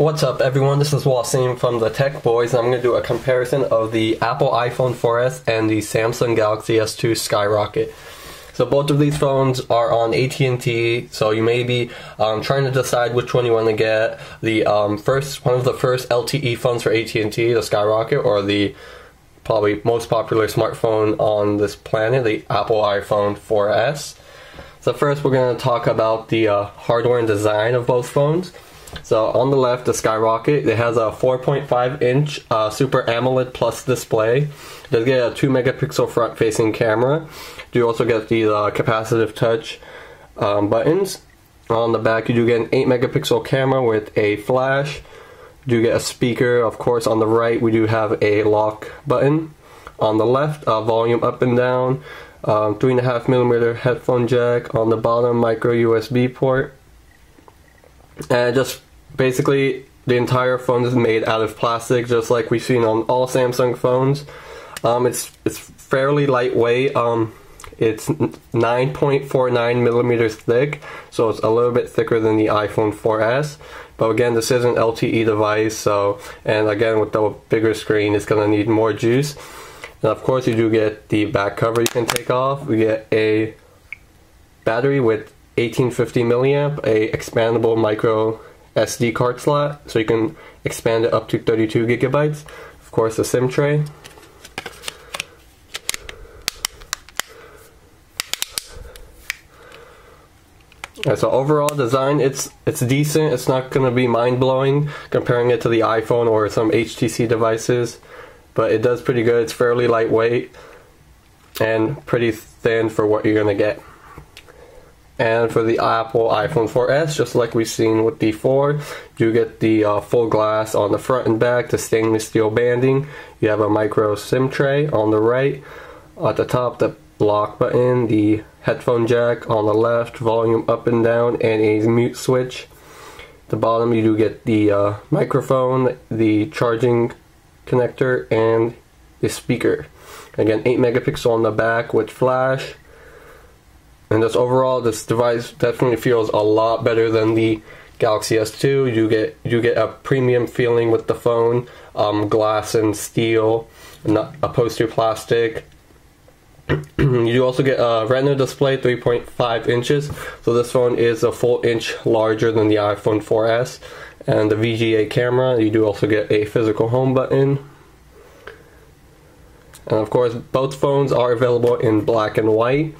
What's up everyone, this is Wasim from the Tech Boys, and I'm going to do a comparison of the Apple iPhone 4S and the Samsung Galaxy S2 Skyrocket. So both of these phones are on at&t, so you may be trying to decide which one you want to get. The one of the first LTE phones for at&t, the Skyrocket, or the probably most popular smartphone on this planet, the Apple iPhone 4S. So first we're going to talk about the hardware and design of both phones. So on the left, the Skyrocket, it has a 4.5-inch Super AMOLED Plus display. It does get a 2-megapixel front-facing camera. You also get the capacitive touch buttons. On the back, you do get an 8-megapixel camera with a flash. You do get a speaker. Of course, on the right, we do have a lock button. On the left, volume up and down, 3.5mm headphone jack. On the bottom, micro USB port. And just basically the entire phone is made out of plastic, just like we've seen on all Samsung phones. It's fairly lightweight. It's 9.49 millimeters thick, so it's a little bit thicker than the iPhone 4S. But again, this is an LTE device, and again with the bigger screen, it's gonna need more juice. And of course, you do get the back cover you can take off. We get a battery with 1850 milliamp, a expandable micro SD card slot, so you can expand it up to 32 gigabytes. Of course, a SIM tray. So overall design, it's decent. It's not going to be mind-blowing comparing it to the iPhone or some HTC devices, but it does pretty good. It's fairly lightweight and pretty thin for what you're going to get. And for the Apple iPhone 4S, just like we've seen with the 4, you get the full glass on the front and back, the stainless steel banding. You have a micro SIM tray on the right. At the top, the lock button, the headphone jack on the left, volume up and down, and a mute switch. At the bottom, you do get the microphone, the charging connector, and the speaker. Again, 8-megapixel on the back with flash. And just overall, this device definitely feels a lot better than the Galaxy S2. You get a premium feeling with the phone, glass and steel, not opposed to plastic. You also get a Retina display, 3.5 inches. So this phone is a full inch larger than the iPhone 4S. And the VGA camera. You do also get a physical home button. And of course, both phones are available in black and white.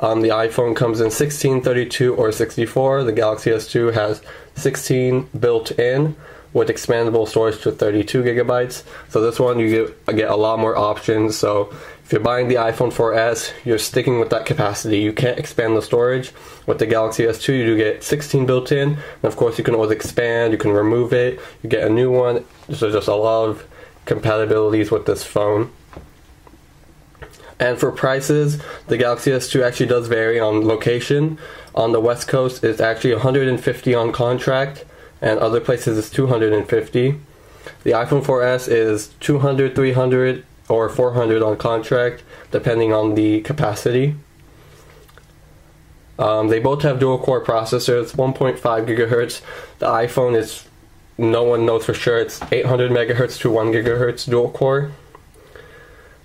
The iPhone comes in 16, 32, or 64. The Galaxy S2 has 16 built in with expandable storage to 32 gigabytes. So this one you get a lot more options. So if you're buying the iPhone 4S, you're sticking with that capacity. You can't expand the storage. With the Galaxy S2, you do get 16 built in. And of course, you can always expand, you can remove it, you get a new one. So just a lot of compatibilities with this phone. And for prices, the Galaxy S2 actually does vary on location. On the West Coast, it's actually $150 on contract, and other places it's $250. The iPhone 4S is $200, $300, or $400 on contract, depending on the capacity. They both have dual-core processors, 1.5 gigahertz. The iPhone is, no one knows for sure, it's 800 megahertz to 1 gigahertz dual-core.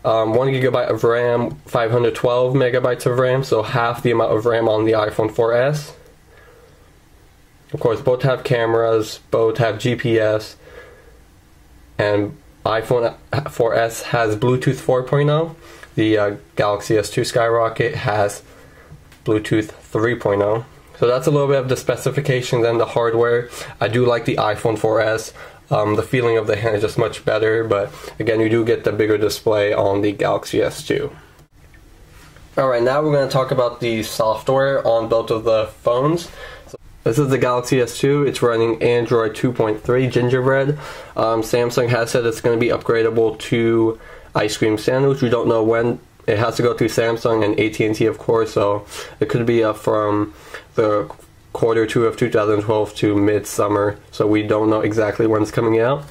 1 gigabyte of RAM, 512 megabytes of RAM, so half the amount of RAM on the iPhone 4S. Of course, both have cameras, both have GPS, and iPhone 4S has Bluetooth 4.0. The Galaxy S2 Skyrocket has Bluetooth 3.0. So that's a little bit of the specifications and the hardware. I do like the iPhone 4S. The feeling of the hand is just much better, but again, you do get the bigger display on the Galaxy S2. Alright, now we're going to talk about the software on both of the phones. So this is the Galaxy S2. It's running Android 2.3 Gingerbread. Samsung has said it's going to be upgradable to Ice Cream Sandwich. We don't know when. It has to go through Samsung and at&t, of course, so it could be from the Q2 of 2012 to mid-summer, so we don't know exactly when it's coming out.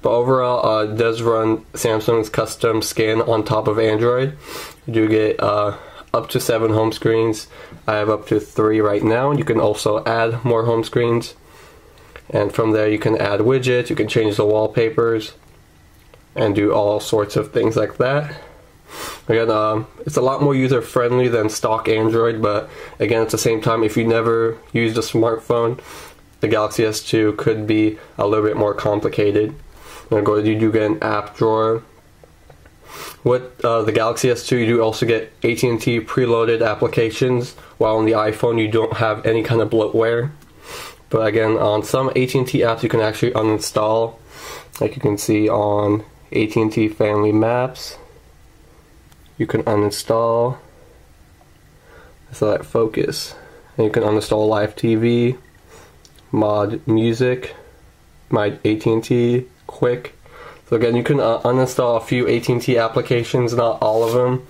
But overall, it does run Samsung's custom skin on top of Android. You do get up to 7 home screens. I have up to 3 right now. You can also add more home screens. and from there you can add widgets, you can change the wallpapers, and do all sorts of things like that. Again, it's a lot more user friendly than stock Android, but again, at the same time, if you never used a smartphone, the Galaxy S2 could be a little bit more complicated. You do get an app drawer. With the Galaxy S2, you do also get at&t preloaded applications, while on the iPhone you don't have any kind of bloatware. But again, on some at&t apps you can actually uninstall, like you can see on at&t Family Maps. You can uninstall, select Focus, and you can uninstall Live TV, Mod Music, My at&t, Quick. So again, you can uninstall a few at&t applications, not all of them.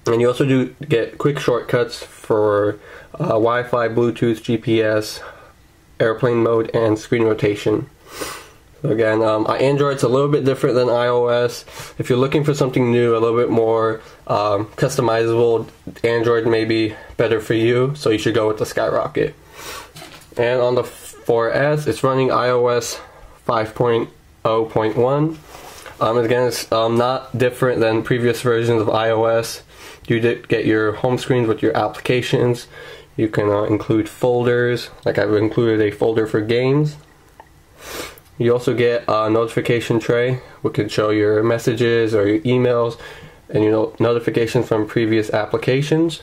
And you also do get quick shortcuts for Wi-Fi, Bluetooth, GPS, airplane mode, and screen rotation. So again, Android's a little bit different than iOS. If you're looking for something new, a little bit more customizable, Android may be better for you, so you should go with the Skyrocket. And on the 4S, it's running iOS 5.0.1. Again, it's not different than previous versions of iOS. You did get your home screens with your applications. You can include folders, like I've included a folder for games. You also get a notification tray, which can show your messages or your emails and your notifications from previous applications.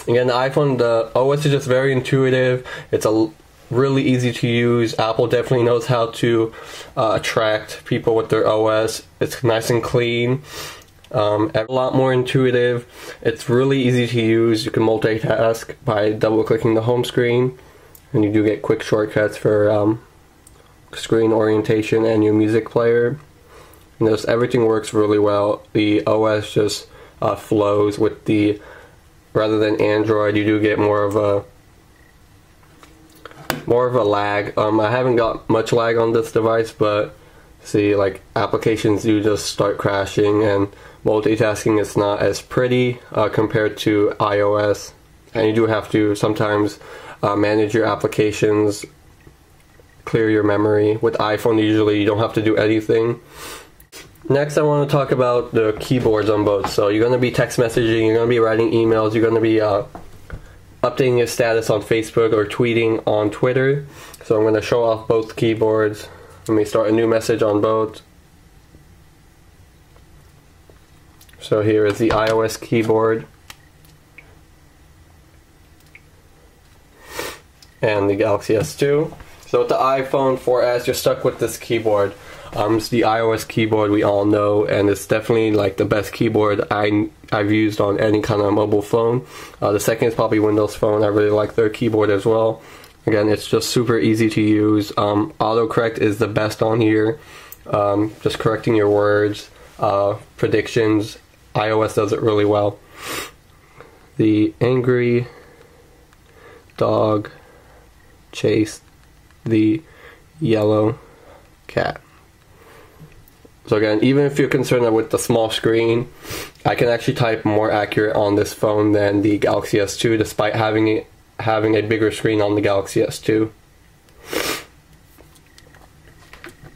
Again, the iPhone, the OS is just very intuitive. It's really easy to use. Apple definitely knows how to attract people with their OS. It's nice and clean. A lot more intuitive. It's really easy to use. You can multitask by double clicking the home screen, and you do get quick shortcuts for screen orientation and your music player. And just everything works really well. The OS just flows with the, rather than Android, you do get more of a lag. I haven't got much lag on this device, but see, like, applications do just start crashing, and multitasking is not as pretty compared to iOS, and you do have to sometimes manage your applications, clear your memory. With iPhone, usually you don't have to do anything. Next, I want to talk about the keyboards on both. So you're going to be text messaging, you're going to be writing emails, you're going to be updating your status on Facebook or tweeting on Twitter. So I'm going to show off both keyboards. Let me start a new message on both. So here is the iOS keyboard and the Galaxy S2. So with the iPhone 4S, you're stuck with this keyboard. It's the iOS keyboard we all know, and it's definitely like the best keyboard I've used on any kind of mobile phone. The second is probably Windows Phone. I really like their keyboard as well. Again, it's just super easy to use. Autocorrect is the best on here. Just correcting your words, predictions. iOS does it really well. The angry dog chased the yellow cat. So again, even if you're concerned with the small screen, I can actually type more accurate on this phone than the Galaxy S2, despite having a bigger screen on the Galaxy S2.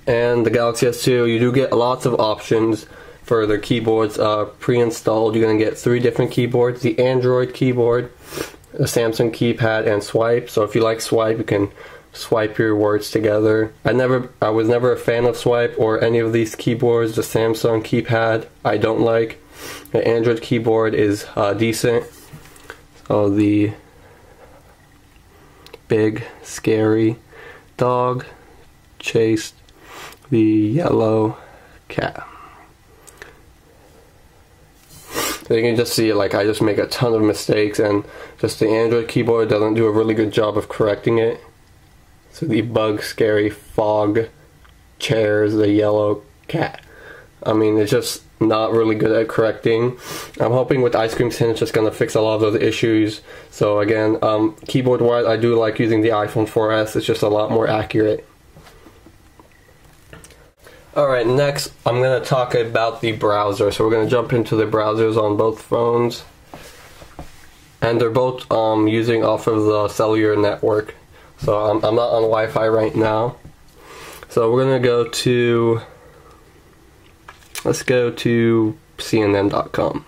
And the Galaxy S2, you do get lots of options for their keyboards pre-installed. You're going to get 3 different keyboards: the Android keyboard, the Samsung keypad, and swipe. So if you like swipe, you can swipe your words together. I was never a fan of swipe or any of these keyboards. The Samsung keypad I don't like. The Android keyboard is decent. So the big scary dog chased the yellow cat. So you can just see, like, I just make a ton of mistakes, and just the Android keyboard doesn't do a really good job of correcting it. So the bug, scary, fog, chairs, the yellow cat. I mean, it's just not really good at correcting. I'm hoping with Ice Cream Tin it's just going to fix a lot of those issues. So again, keyboard wise, I do like using the iPhone 4S. It's just a lot more accurate. Alright, next I'm going to talk about the browser. So we're going to jump into the browsers on both phones. and they're both using off of the cellular network. So I'm not on Wi-Fi right now. So we're gonna go to, let's go to CNN.com.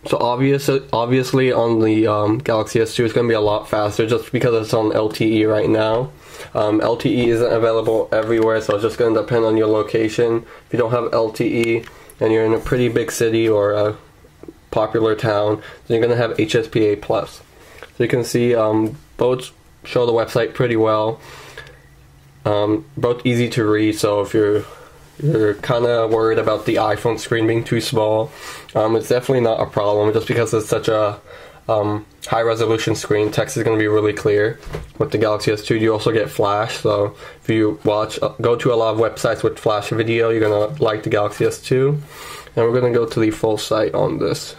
So obviously on the Galaxy S2 it's going to be a lot faster just because it's on LTE right now. LTE isn't available everywhere, so it's just going to depend on your location. If you don't have LTE and you're in a pretty big city or a popular town, then you're going to have HSPA+. So you can see both show the website pretty well. Both easy to read, so if you're kind of worried about the iPhone screen being too small, it's definitely not a problem. Just because it's such a high resolution screen, text is going to be really clear. With the Galaxy S2 you also get flash, so if you go to a lot of websites with flash video, you're going to like the Galaxy S2. And we're going to go to the full site on this.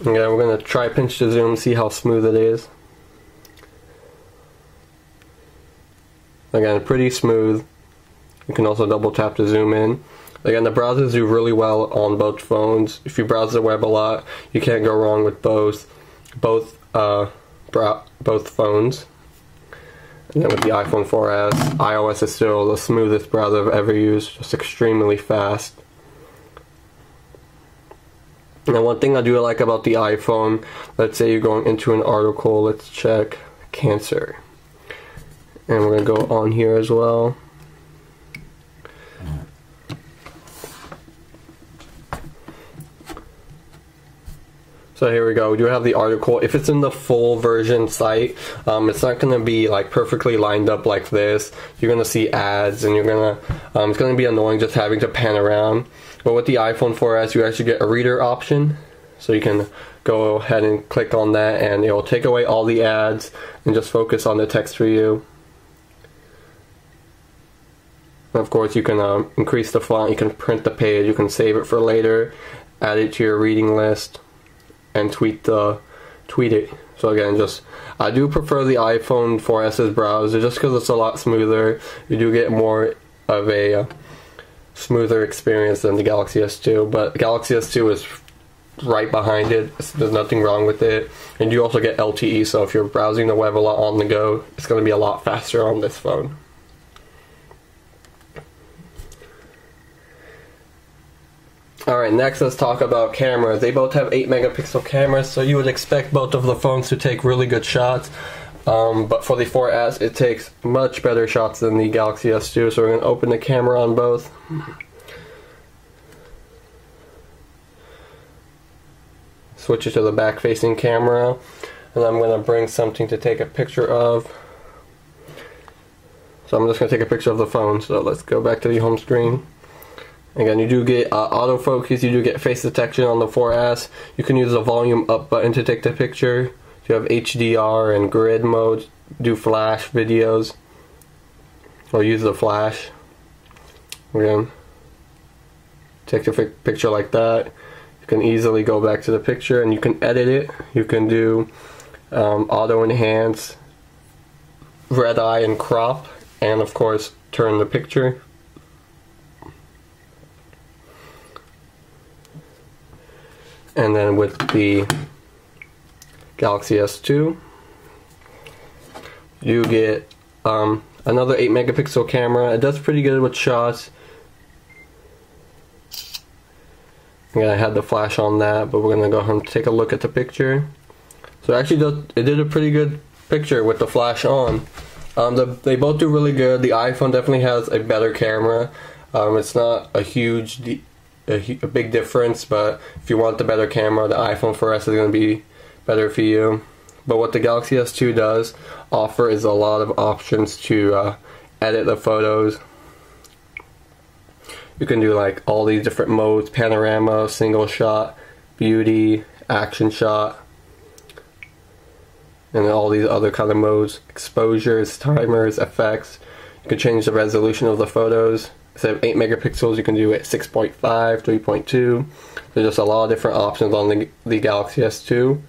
Yeah, we're going to try pinch to zoom, see how smooth it is. Again, pretty smooth. You can also double tap to zoom in. Again, the browsers do really well on both phones. If you browse the web a lot, you can't go wrong with both phones. And then with the iPhone 4S, iOS is still the smoothest browser I've ever used, just extremely fast. Now one thing I do like about the iPhone, let's say you're going into an article, let's check cancer. And we're going to go on here as well. So here we go, we do have the article. If it's in the full version site, it's not going to be like perfectly lined up like this. You're going to see ads and you're going to, it's going to be annoying just having to pan around. But with the iPhone 4S you actually get a reader option. So you can go ahead and click on that and it will take away all the ads and just focus on the text for you. And of course you can increase the font, you can print the page, you can save it for later, add it to your reading list, and tweet it. So again, I do prefer the iPhone 4S's browser just because it's a lot smoother. You do get more of a smoother experience than the Galaxy S2, but Galaxy S2 is right behind it. There's nothing wrong with it, and you also get LTE, so if you're browsing the web a lot on the go, it's going to be a lot faster on this phone. Alright, next let's talk about cameras. They both have 8 megapixel cameras, so you would expect both of the phones to take really good shots. But for the 4S, it takes much better shots than the Galaxy S2, so we're going to open the camera on both. Switch it to the back-facing camera, and I'm going to bring something to take a picture of. So I'm just going to take a picture of the phone, so let's go back to the home screen. Again, you do get autofocus, you do get face detection on the 4S. You can use the volume up button to take the picture. You have HDR and grid mode, do flash videos, or use the flash. Again, take the picture like that. You can easily go back to the picture and you can edit it. You can do auto enhance, red eye and crop, and of course turn the picture. And then with the Galaxy S2, you get another 8 megapixel camera. It does pretty good with shots. Again, I had the flash on that, but we're going to go ahead and take a look at the picture. So actually it did a pretty good picture with the flash on. They both do really good. The iPhone definitely has a better camera. It's not a big difference, but if you want the better camera, the iPhone 4S is going to be better for you. But what the Galaxy S2 does offer is a lot of options to edit the photos. You can do like all these different modes: panorama, single shot, beauty, action shot, and all these other kind of modes: exposures, timers, effects. You can change the resolution of the photos. Instead of 8 megapixels, you can do it 6.5, 3.2. There's just a lot of different options on the Galaxy S2.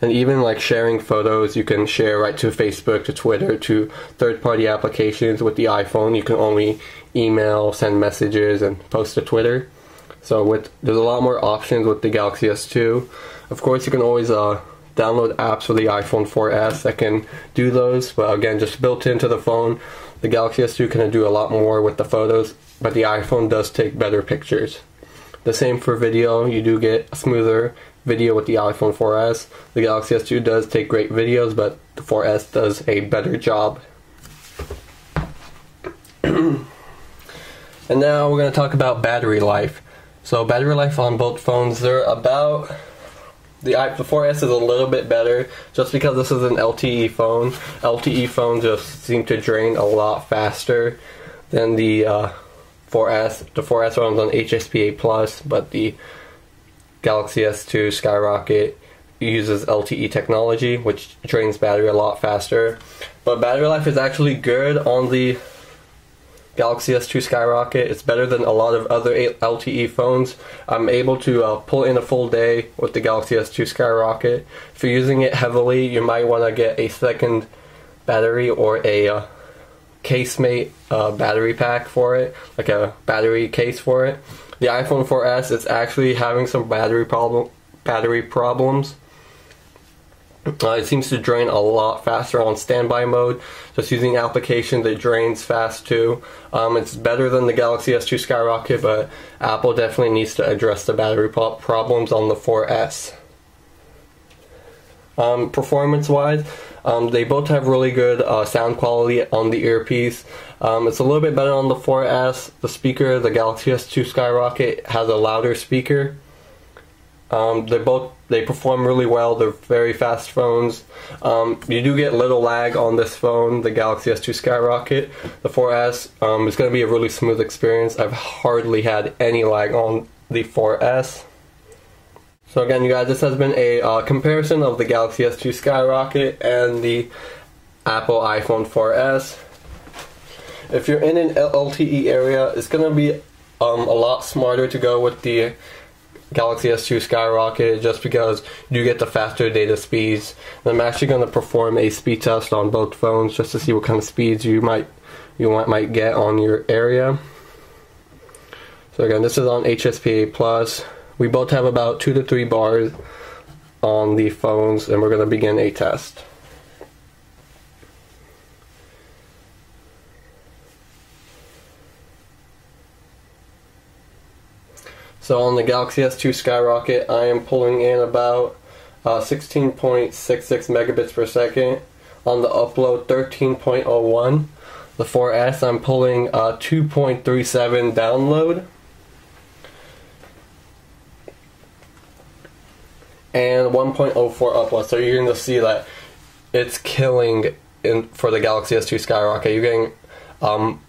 And even like sharing photos, you can share right to Facebook, to Twitter, to third-party applications. With the iPhone, you can only email, send messages, and post to Twitter. So there's a lot more options with the Galaxy S2. Of course, you can always download apps for the iPhone 4S that can do those, but again, just built into the phone. The Galaxy S2 can do a lot more with the photos, but the iPhone does take better pictures. The same for video. You do get a smoother video with the iPhone 4S. The Galaxy S2 does take great videos, but the 4S does a better job. And now we're going to talk about battery life. So battery life on both phones, they're about... The 4S is a little bit better, just because this is an LTE phone. LTE phones just seem to drain a lot faster than the 4S. The 4S runs on HSPA+, but the Galaxy S2 Skyrocket uses LTE technology, which drains battery a lot faster. But battery life is actually good on the Galaxy S2 Skyrocket. It's better than a lot of other LTE phones. I'm able to pull in a full day with the Galaxy S2 Skyrocket. If you're using it heavily, you might want to get a second battery or a casemate battery pack for it, like a battery case for it. The iPhone 4S is actually having some battery problems. It seems to drain a lot faster on standby mode. Just using applications, it drains fast too. It's better than the Galaxy S2 Skyrocket, but Apple definitely needs to address the battery problems on the 4S. Performance-wise, they both have really good sound quality on the earpiece. It's a little bit better on the 4S. The speaker, the Galaxy S2 Skyrocket, has a louder speaker. They perform really well. They're very fast phones. You do get little lag on this phone, the Galaxy S2 Skyrocket. The 4S is going to be a really smooth experience. I've hardly had any lag on the 4S. So again, you guys, this has been a comparison of the Galaxy S2 Skyrocket and the Apple iPhone 4S. If you're in an LTE area, it's going to be a lot smarter to go with the Galaxy S2 Skyrocket, just because you get the faster data speeds. And I'm actually going to perform a speed test on both phones just to see what kind of speeds you might get on your area. So again, this is on HSPA+. We both have about 2 to 3 bars on the phones, and we're going to begin a test. So on the Galaxy S2 Skyrocket, I am pulling in about 16.66 megabits per second. On the upload, 13.01. The 4S, I'm pulling 2.37 download. And 1.04 upload. So you're going to see that it's killing for the Galaxy S2 Skyrocket. You're getting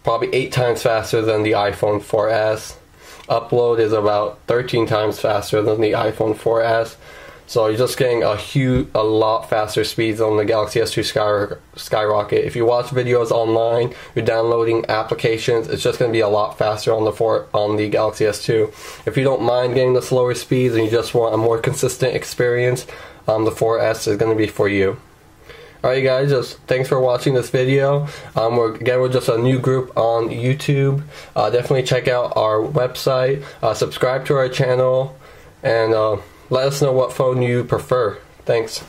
probably 8 times faster than the iPhone 4S. Upload is about 13 times faster than the iPhone 4S. So you're just getting a lot faster speeds on the Galaxy S2 Skyrocket. If you watch videos online, you're downloading applications, it's just going to be a lot faster on the Galaxy S2. If you don't mind getting the slower speeds and you just want a more consistent experience, the 4S is going to be for you. Alright guys, just thanks for watching this video. We're just a new group on YouTube. Definitely check out our website, subscribe to our channel, and let us know what phone you prefer. Thanks.